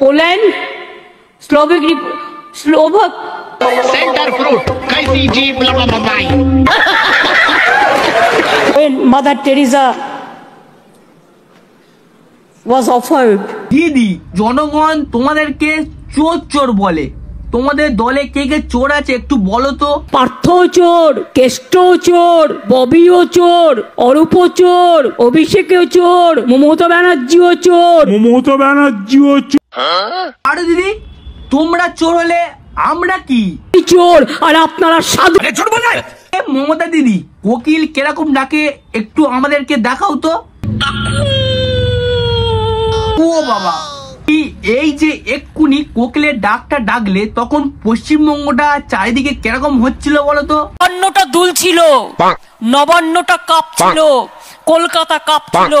Poland, Slovak, centre fruit, कैसी jeep लपलपाई। When Mother Teresa was offered, দিদি জনগণ তোমাদেরকে চোর চোর বলে, তোমাদের দলে কে কে চোর আছে একটু বলো তো। পার্থ চোর, কেষ্ট চোর, ববিও চোর, অরূপ চোর, অভিষেকও চোর, মমতা ব্যানার্জিও চোর। আরে দিদি তোমরা চোর হলে আমরা কি চোর আর আপনারা সাধু। মমতা দিদি কোকিল কিরকম ডাকে একটু আমাদেরকে দেখাও তো। ও বাবা, এই যে এক্ষুনি কোকিলের ডাকটা ডাকলে তখন পশ্চিমবঙ্গটা চারিদিকে কিরকম হচ্ছিল বলতো। নবান্নটা দুল ছিল, নবান্নটা কাপ ছিল, কলকাতা কাপ ছিল,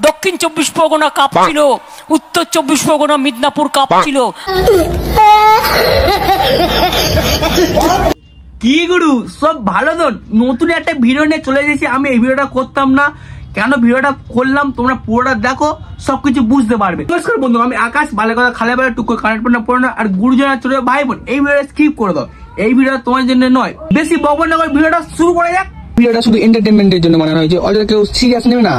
দক্ষিণ 24 পরগনা কাপ ছিল, উত্তর 24 পরগনা মিদনাপুর কাপ ছিল। কি গুরু সব ভালো তো? নতুন একটা ভিডিও নিয়ে চলে এসেছি। আমি এই ভিডিওটা করতাম না, কেন ভিডিওটা করলাম তোমরা পুরোটা দেখো, সবকিছু বুঝতে পারবে। নমস্কার বন্ধু, আমি আকাশ। ভালো কথা খালে বেলা টুকু কানেক্ট না পড়ো না, আর গুরুজনা চলে ভাই বোন এই ভিডিওটা স্কিপ করে দাও। এই ভিডিও তোমার জন্য নয়, বেশি বকবক না করে ভিডিওটা শুরু করে যাক। ভিডিওটা শুধু এন্টারটেইনমেন্টের জন্য বানানো হয়েছে, অযথা কেউ সিরিয়াস নেবে না।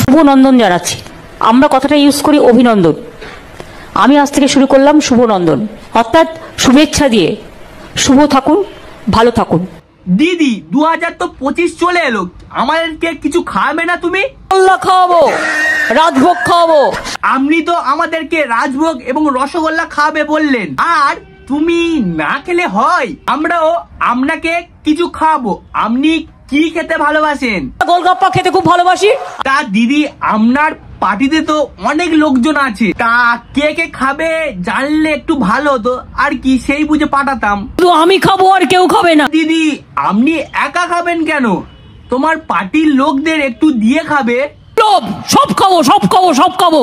শুভনন্দন জানাচ্ছি, আমরা কথাটা ইউজ করি অভিনন্দন। আমি আজ থেকে শুরু করলাম শুভনন্দন, অর্থাৎ শুভেচ্ছা দিয়ে। শুভ থাকুন, ভালো থাকুন। দিদি 2025 চলে এলো, আমাদেরকে কিছু খাওয়াবে না তুমি? খাওয়াবো, রাজভোগ খাওয়াবো। আপনি তো আমাদেরকে রাজভোগ এবং রসগোল্লা খাওয়াবে বললেন, আর তুমি না খেলে হয়? আমরাও আপনাকে কিছু খাওয়াবো। আপনি কি খেতে ভালোবাসেন? গোলগাপ্পা খেতে খুব ভালোবাসি। তা দিদি আপনার পার্টিতে তো অনেক লোকজন আছে, তা কে কে খাবে জানলে একটু ভালো হতো, আর কি সেই বুঝে পাঠাতাম। তো আমি খাবো আর কেউ খাবে না। দিদি আপনি একা খাবেন কেন? তোমার পার্টির লোকদের একটু দিয়ে খাবে। সব খাবো, সব খাবো, সব খাবো।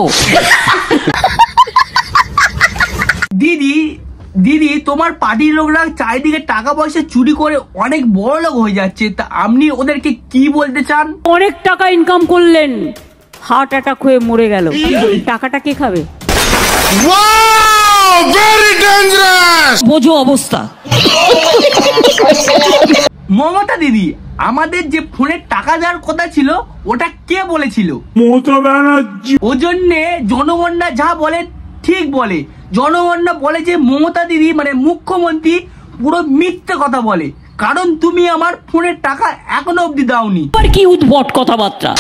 দিদি তোমার পার্টির লোকরা চারিদিকে টাকা পয়সা চুরি করে অনেক বড় লোক হয়ে যাচ্ছে, তা আপনি ওদেরকে কি বলতে চান? অনেক টাকা ইনকাম করলেন, হার্ট অ্যাটাক হয়ে মরে গেল, টাকাটা কে খাবে? বোঝো অবস্থা। মমতা দিদি আমাদের যে ফোনের টাকা দেওয়ার কথা ছিল ওটা কে বলেছিল? ও জন্যে জনগণরা যা বলে ঠিক বলে। জনগণরা বলে যে মমতা দিদি মানে মুখ্যমন্ত্রী পুরো মিথ্যে কথা বলে, কারণ তুমি আমার ফোনের টাকা এখনো অব্দি দাওনি। কি উদ্ভট কথাবার্তা।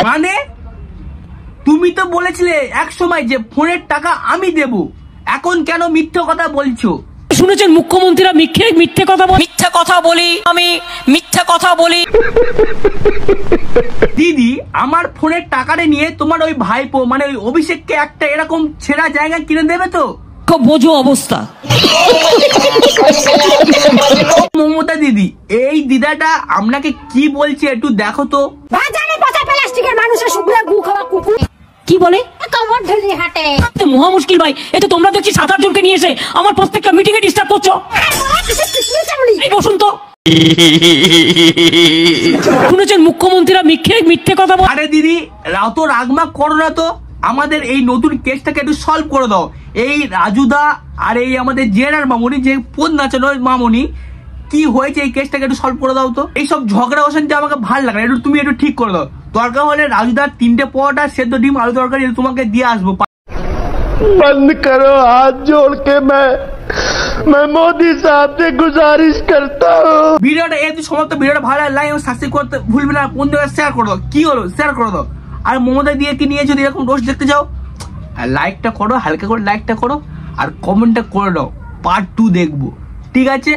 মানে তুমি তো বলেছিলে এক সময় যে ফোনের টাকা আমি দেব, এখন কেন মিথ্যে কথা বলছো? শুনেছেন মুখ্যমন্ত্রীরা মিথ্যে কথা বলে? মিথ্যে কথা বলি আমি, মিথ্যে কথা বলি। দিদি আমার ফোনের টাকাটা নিয়ে তোমার ওই ভাইপো মানে ওই অভিষেককে একটা এরকম ছেঁড়া জায়গা কিনে দেবে তো? বোঝো অবস্থা। মমতা দিদি এই দিদাটা আপনাকে কি বলছে একটু দেখো তো। কি বলে? মহা মুশকিল ভাই, এটা তোমরা দেখছি 7-8 জনকে নিয়ে এসে আমার প্রত্যেকটা মিটিং এ ডিস্টার্ব করছো। বসুন তো। শুনেছেন মুখ্যমন্ত্রীরা মিথ্যে কথা বলে? আরে দিদি অত রাগমাগ করো না তো, আমাদের এই নতুন কেসটাকে একটু সলভ করে দাও। এই রাজুদা আর এই আমাদের জেনার মামুনি যে পদ নাচানো মামুনি, কি হয়েছে এই কেসটাকে একটু সলভ করে দাও তো। এইসব ঝগড়া অশান্তি আমাকে ভালো লাগে না, তুমি একটু ঠিক করে দাও। দরকার হলে রাজুদার 3টে পরোটা সেদ্ধ ডিম আলু তরকারি তোমাকে দিয়ে আসবো। बंद करो, हाथ जोड़ के मैं मोदी साहब से गुजारिश करता हूँ। ভিডিওটা এই সমস্ত ভিডিওটা ভালো লাইক ও সাবস্ক্রাইব করতে ভুলবে না, বন্ধুরা শেয়ার করে দাও। কি হলো শেয়ার করে দাও। আর মমতা দিয়ে কি নিয়ে যদি এরকম রোজ দেখতে যাও, লাইকটা করো, হালকা করে লাইকটা করো, আর কমেন্টটা করে দাও, পার্ট 2 দেখবো। ঠিক আছে।